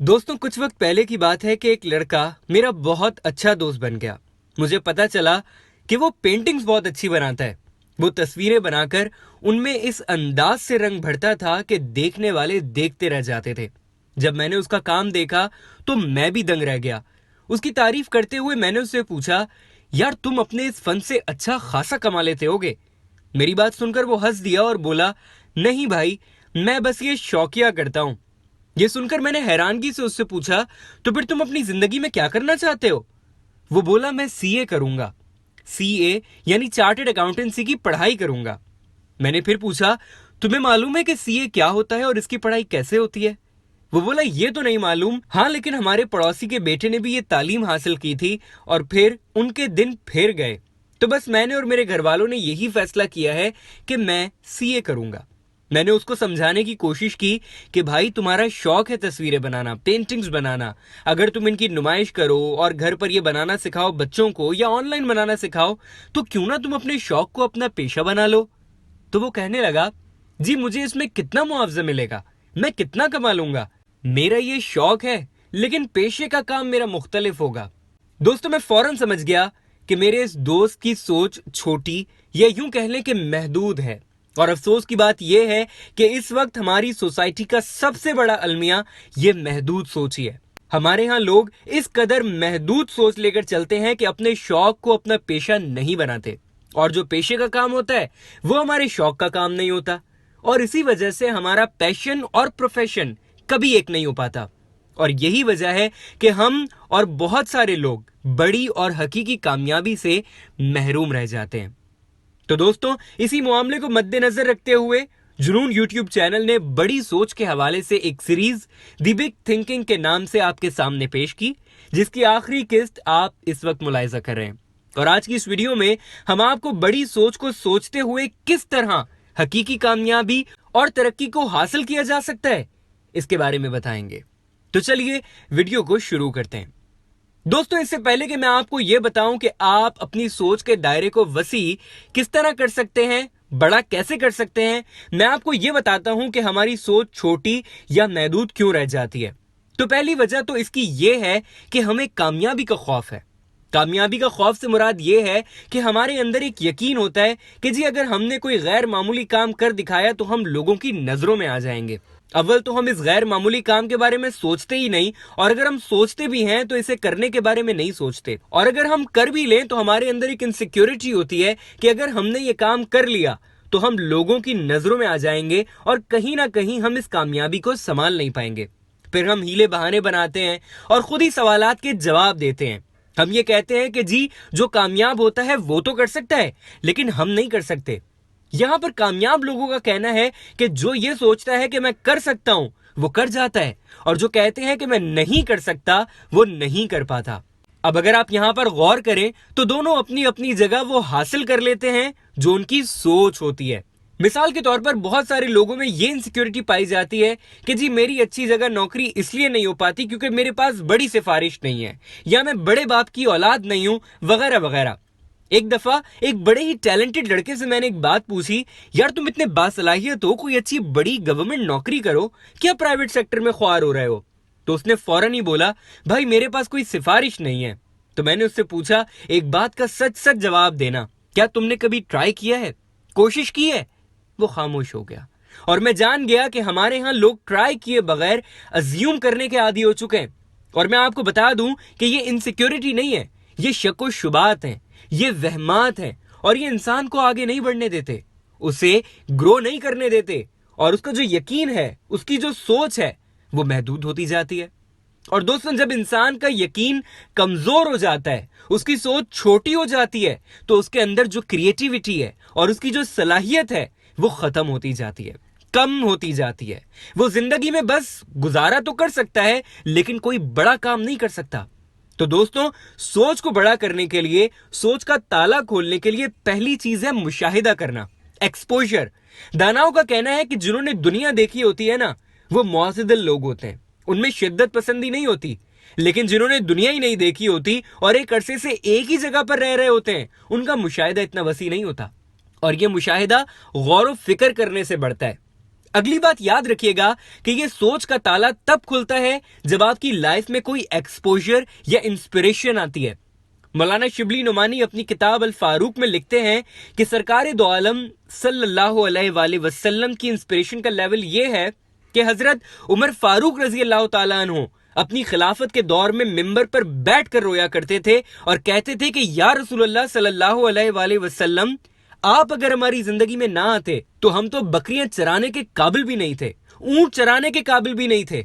دوستوں کچھ وقت پہلے کی بات ہے کہ ایک لڑکا میرا بہت اچھا دوست بن گیا. مجھے پتا چلا کہ وہ پینٹنگز بہت اچھی بناتا ہے. وہ تصویریں بنا کر ان میں اس انداز سے رنگ بھرتا تھا کہ دیکھنے والے دیکھتے رہ جاتے تھے. جب میں نے اس کا کام دیکھا تو میں بھی دنگ رہ گیا. اس کی تعریف کرتے ہوئے میں نے اس سے پوچھا, یار تم اپنے اس فن سے اچھا خاصا کما لیتے ہوگے. میری بات سن کر وہ ہنس دیا اور بولا, نہیں بھائی, میں بس یہ شوقیہ کرتا ہوں. یہ سن کر میں نے حیرانگی سے اس سے پوچھا, تو پھر تم اپنی زندگی میں کیا کرنا چاہتے ہو؟ وہ بولا, میں سی اے کروں گا. سی اے یعنی چارٹرڈ اکاؤنٹنسی کی پڑھائی کروں گا. میں نے پھر پوچھا, تمہیں معلوم ہے کہ سی اے کیا ہوتا ہے اور اس کی پڑھائی کیسے ہوتی ہے؟ وہ بولا, یہ تو نہیں معلوم, ہاں لیکن ہمارے پڑوسی کے بیٹے نے بھی یہ تعلیم حاصل کی تھی اور پھر ان کے دن پھر گئے. تو بس میں نے اور میرے گھر والوں نے یہی فیصلہ کیا ہے کہ میں سی اے کروں گا. میں نے اس کو سمجھانے کی کوشش کی کہ بھائی تمہارا شوق ہے تصویریں بنانا, پینٹنگز بنانا, اگر تم ان کی نمائش کرو اور گھر پر یہ بنانا سکھاؤ بچوں کو یا آن لائن بنانا سکھاؤ تو کیوں نہ تم اپنے شوق کو اپنا پیشہ بنا لو. تو وہ کہنے لگا, جی مجھے اس میں کتنا معاوضہ ملے گا, میں کتنا کما لوں گا, میرا یہ شوق ہے لیکن پیشے کا کام میرا مختلف ہوگا. دوستوں میں فوراً سمجھ گیا کہ میرے اس دوست کی سوچ چھوٹی یا یوں کہہ لیں کہ محدود ہے. اور افسوس کی بات یہ ہے کہ اس وقت ہماری سوسائٹی کا سب سے بڑا المیہ یہ محدود سوچ ہی ہے. ہمارے ہاں لوگ اس قدر محدود سوچ لے کر چلتے ہیں کہ اپنے شوق کو اپنا پیشہ نہیں بناتے, اور جو پیشے کا کام ہوتا ہے وہ ہمارے شوق کا کام نہیں ہوتا, اور اسی وجہ سے ہمارا پیشن اور پروفیشن کبھی ایک نہیں ہو پاتا. اور یہی وجہ ہے کہ ہم اور بہت سارے لوگ بڑی اور حقیقی کامیابی سے محروم رہ جاتے ہیں. تو دوستوں اسی معاملے کو مد نظر رکھتے ہوئے جنون یوٹیوب چینل نے بڑی سوچ کے حوالے سے ایک سیریز دی بگ تھنکنگ کے نام سے آپ کے سامنے پیش کی, جس کی آخری قسط آپ اس وقت ملاحظہ کر رہے ہیں. اور آج کی اس ویڈیو میں ہم آپ کو بڑی سوچ کو سوچتے ہوئے کس طرح حقیقی کامیابی اور ترقی کو حاصل کیا جا سکتا ہے اس کے بارے میں بتائیں گے. تو چلیے ویڈیو کو شروع کرتے ہیں. دوستوں اس سے پہلے کہ میں آپ کو یہ بتاؤں کہ آپ اپنی سوچ کے دائرے کو وسیع کس طرح کر سکتے ہیں, بڑا کیسے کر سکتے ہیں, میں آپ کو یہ بتاتا ہوں کہ ہماری سوچ چھوٹی یا محدود کیوں رہ جاتی ہے. تو پہلی وجہ تو اس کی یہ ہے کہ ہمیں کامیابی کا خوف ہے. کامیابی کا خوف سے مراد یہ ہے کہ ہمارے اندر ایک یقین ہوتا ہے کہ جی اگر ہم نے کوئی غیر معمولی کام کر دکھایا تو ہم لوگوں کی نظروں میں آ جائیں گے. اول تو ہم اس غیر معمولی کام کے بارے میں سوچتے ہی نہیں, اور اگر ہم سوچتے بھی ہیں تو اسے کرنے کے بارے میں نہیں سوچتے, اور اگر ہم کر بھی لیں تو ہمارے اندر ایک انسیکیورٹی ہوتی ہے کہ اگر ہم نے یہ کام کر لیا تو ہم لوگوں کی نظروں میں آ جائیں گے اور کہیں نہ کہیں ہم اس کامیابی کو سنبھال نہیں پائیں گے. پھر ہم ہیلے بہانے بناتے ہیں اور خود ہی سوالات کے جواب دیتے ہیں. ہم یہ کہتے ہیں کہ جی جو کامیاب ہوتا ہے وہ تو کر سکتا ہے لیکن ہم نہیں کر سکتے. یہاں پر کامیاب لوگوں کا کہنا ہے کہ جو یہ سوچتا ہے کہ میں کر سکتا ہوں وہ کر جاتا ہے, اور جو کہتے ہیں کہ میں نہیں کر سکتا وہ نہیں کر پاتا. اب اگر آپ یہاں پر غور کریں تو دونوں اپنی اپنی جگہ وہ حاصل کر لیتے ہیں جو ان کی سوچ ہوتی ہے. مثال کے طور پر بہت سارے لوگوں میں یہ انسیکیورٹی پائی جاتی ہے کہ جی میری اچھی جگہ نوکری اس لیے نہیں ہو پاتی کیونکہ میرے پاس بڑی سفارش نہیں ہے, یا میں بڑے باپ کی اولاد نہیں ہوں, وغیرہ وغیرہ. ایک دفعہ ایک بڑے ہی ٹیلنٹڈ لڑکے سے میں نے ایک بات پوچھی, یار تم اتنے باصلاحیت ہو, کوئی اچھی بڑی گورنمنٹ نوکری کرو, کیا پرائیویٹ سیکٹر میں خوار ہو رہے ہو؟ تو اس نے فوراً ہی بولا, بھائی میرے پاس کوئی سفارش نہیں ہے. تو میں نے اس سے پوچھا, ایک بات کا سچ سچ جواب دینا, کیا تم نے کبھی ٹرائی کیا ہے, کوشش کی ہے؟ وہ خاموش ہو گیا, اور میں جان گیا کہ ہمارے ہاں لوگ ٹرائی کیے بغیر ازیوم کرنے کے عادی ہو چکے ہیں. اور میں آپ کو بتا دوں کہ یہ انسیکیورٹی نہیں ہے, یہ شک و شبہات ہیں, یہ وہمات ہیں, اور یہ انسان کو آگے نہیں بڑھنے دیتے, اسے گرو نہیں کرنے دیتے, اور اس کا جو یقین ہے, اس کی جو سوچ ہے وہ محدود ہوتی جاتی ہے. اور دوستوں جب انسان کا یقین کمزور ہو جاتا ہے, اس کی سوچ چھوٹی ہو جاتی ہے, تو اس کے اندر جو کریٹیوٹی ہے اور اس کی جو صلاحیت ہے وہ ختم ہوتی جاتی ہے, کم ہوتی جاتی ہے. وہ زندگی میں بس گزارا تو کر سکتا ہے لیکن کوئی بڑا کام نہیں کر سکتا. تو دوستوں سوچ کو بڑا کرنے کے لیے, سوچ کا تالا کھولنے کے لیے پہلی چیز ہے مشاہدہ کرنا, ایکسپوجر. داناؤں کا کہنا ہے کہ جنہوں نے دنیا دیکھی ہوتی ہے نا وہ معتدل لوگ ہوتے ہیں, ان میں شدت پسندی نہیں ہوتی. لیکن جنہوں نے دنیا ہی نہیں دیکھی ہوتی اور ایک عرصے سے ایک ہی جگہ پر رہ رہے ہوتے ہیں, ان کا مشاہدہ اتنا وسیع نہیں ہوتا, اور یہ مشاہدہ غور و فکر کرنے سے بڑھتا ہے. اگلی بات یاد رکھیے گا کہ یہ سوچ کا تالا تب کھلتا ہے جب آپ کی لائف میں کوئی ایکسپوجر یا انسپریشن آتی ہے. مولانا شبلی نعمانی اپنی کتاب الفاروق میں لکھتے ہیں کہ سرکار دو عالم صلی اللہ علیہ وآلہ وسلم کی انسپریشن کا لیول یہ ہے کہ حضرت عمر فاروق رضی اللہ تعالیٰ عنہ اپنی خلافت کے دور میں ممبر پر بیٹھ کر رویا کرتے تھے اور کہتے تھے کہ یا رسول اللہ صلی اللہ علیہ وآلہ وسلم، آپ اگر ہماری زندگی میں نہ آتے تو ہم تو بکریاں چرانے کے قابل بھی نہیں تھے، اونٹ چرانے کے قابل بھی نہیں تھے.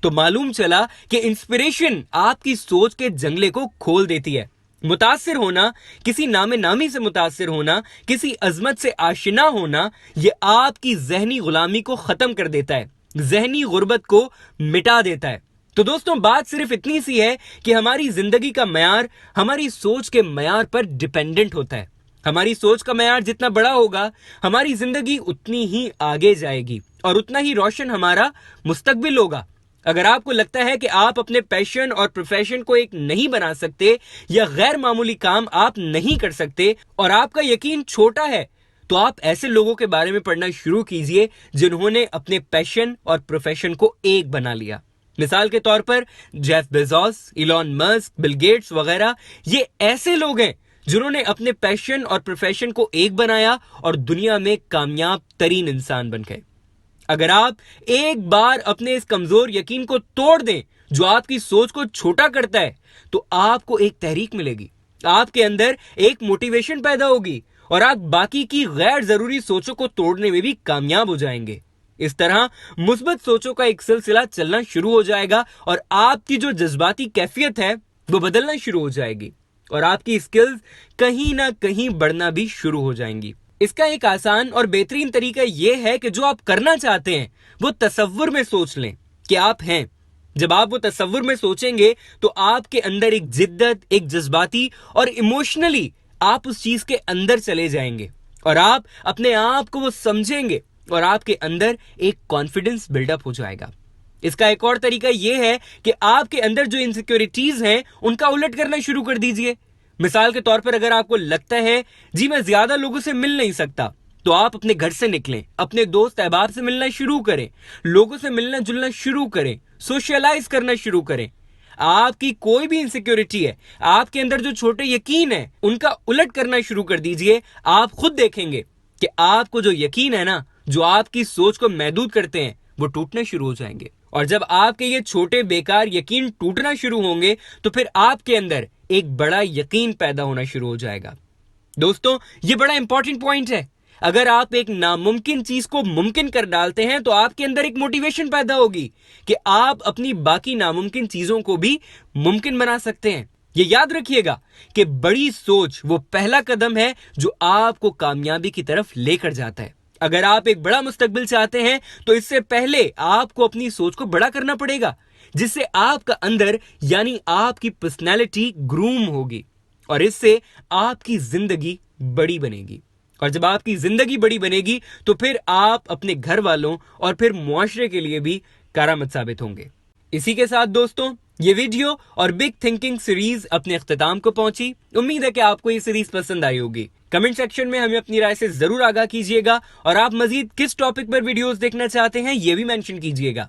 تو معلوم چلا کہ انسپریشن آپ کی سوچ کے جنگلے کو کھول دیتی ہے. متاثر ہونا، کسی نام نامی سے متاثر ہونا، کسی عظمت سے آشنا ہونا، یہ آپ کی ذہنی غلامی کو ختم کر دیتا ہے، ذہنی غربت کو مٹا دیتا ہے. تو دوستوں، بات صرف اتنی سی ہے کہ ہماری زندگی کا معیار ہماری سوچ کے معیار پر ڈیپینڈنٹ ہوتا ہے. ہماری سوچ کا معیار جتنا بڑا ہوگا، ہماری زندگی اتنی ہی آگے جائے گی اور اتنا ہی روشن ہمارا مستقبل ہوگا. اگر آپ کو لگتا ہے کہ آپ اپنے پیشن اور پروفیشن کو ایک نہیں بنا سکتے یا غیر معمولی کام آپ نہیں کر سکتے اور آپ کا یقین چھوٹا ہے، تو آپ ایسے لوگوں کے بارے میں پڑھنا شروع کیجئے جنہوں نے اپنے پیشن اور پروفیشن کو ایک بنا لیا. مثال کے طور پر Jeff Bezos, Elon Musk, Bill Gates وغیرہ. یہ ایسے لوگ ہیں جنہوں نے اپنے پیشن اور پروفیشن کو ایک بنایا اور دنیا میں کامیاب ترین انسان بن گئے. اگر آپ ایک بار اپنے اس کمزور یقین کو توڑ دیں جو آپ کی سوچ کو چھوٹا کرتا ہے، تو آپ کو ایک تحریک ملے گی، آپ کے اندر ایک موٹیویشن پیدا ہوگی اور آپ باقی کی غیر ضروری سوچوں کو توڑنے میں بھی کامیاب ہو جائیں گے. اس طرح مثبت سوچوں کا ایک سلسلہ چلنا شروع ہو جائے گا اور آپ کی جو جذباتی کیفیت ہے وہ بدلنا شروع ہو جائے گی اور آپ کی اسکلز کہیں نہ کہیں بڑھنا بھی شروع ہو جائیں گی. اس کا ایک آسان اور بہترین طریقہ یہ ہے کہ جو آپ کرنا چاہتے ہیں وہ تصور میں سوچ لیں کہ آپ ہیں. جب آپ وہ تصور میں سوچیں گے تو آپ کے اندر ایک جدت، ایک جذباتی اور ایموشنلی آپ اس چیز کے اندر چلے جائیں گے اور آپ اپنے آپ کو وہ سمجھیں گے اور آپ کے اندر ایک کانفیڈنس بلڈ اپ ہو جائے گا. اس کا ایک اور طریقہ یہ ہے کہ آپ کے اندر جو انسیکیورٹیز ہیں ان کا الٹ کرنا شروع کر دیجئے. مثال کے طور پر اگر آپ کو لگتا ہے جی میں زیادہ لوگوں سے مل نہیں سکتا، تو آپ اپنے گھر سے نکلیں، اپنے دوست احباب سے ملنا شروع کریں، لوگوں سے ملنا جلنا شروع کریں، سوشلائز کرنا شروع کریں. آپ کی کوئی بھی انسیکیورٹی ہے، آپ کے اندر جو چھوٹے یقین ہیں ان کا الٹ کرنا شروع کر دیجئے. آپ خود دیکھیں گے کہ آپ کو جو یقین ہے نا، جو آپ کی سوچ کو محدود کرتے ہیں، وہ ٹوٹنے شروع ہو جائیں گے. اور جب آپ کے یہ چھوٹے بیکار یقین ٹوٹنا شروع ہوں گے تو پھر آپ کے اندر ایک بڑا یقین پیدا ہونا شروع ہو جائے گا. دوستوں، یہ بڑا امپورٹنٹ پوائنٹ ہے. اگر آپ ایک ناممکن چیز کو ممکن کر ڈالتے ہیں تو آپ کے اندر ایک موٹیویشن پیدا ہوگی کہ آپ اپنی باقی ناممکن چیزوں کو بھی ممکن بنا سکتے ہیں. یہ یاد رکھیے گا کہ بڑی سوچ وہ پہلا قدم ہے جو آپ کو کامیابی کی طرف لے کر جاتا ہے. اگر آپ ایک بڑا مستقبل چاہتے ہیں تو اس سے پہلے آپ کو اپنی سوچ کو بڑا کرنا پڑے گا، جس سے آپ کا اندر یعنی آپ کی پرسنالٹی گروم ہوگی اور اس سے آپ کی زندگی بڑی بنے گی. اور جب آپ کی زندگی بڑی بنے گی تو پھر آپ اپنے گھر والوں اور پھر معاشرے کے لیے بھی کارآمد ثابت ہوں گے. اسی کے ساتھ دوستوں، یہ ویڈیو اور بگ تھنکنگ سیریز اپنے اختتام کو پہنچی. امید ہے کہ آپ کو یہ سیریز پسند آئی ہوگی. کمنٹ سیکشن میں ہمیں اپنی رائے سے ضرور آگاہ کیجیے گا اور آپ مزید کس ٹاپک پر ویڈیوز دیکھنا چاہتے ہیں یہ بھی مینشن کیجیے گا.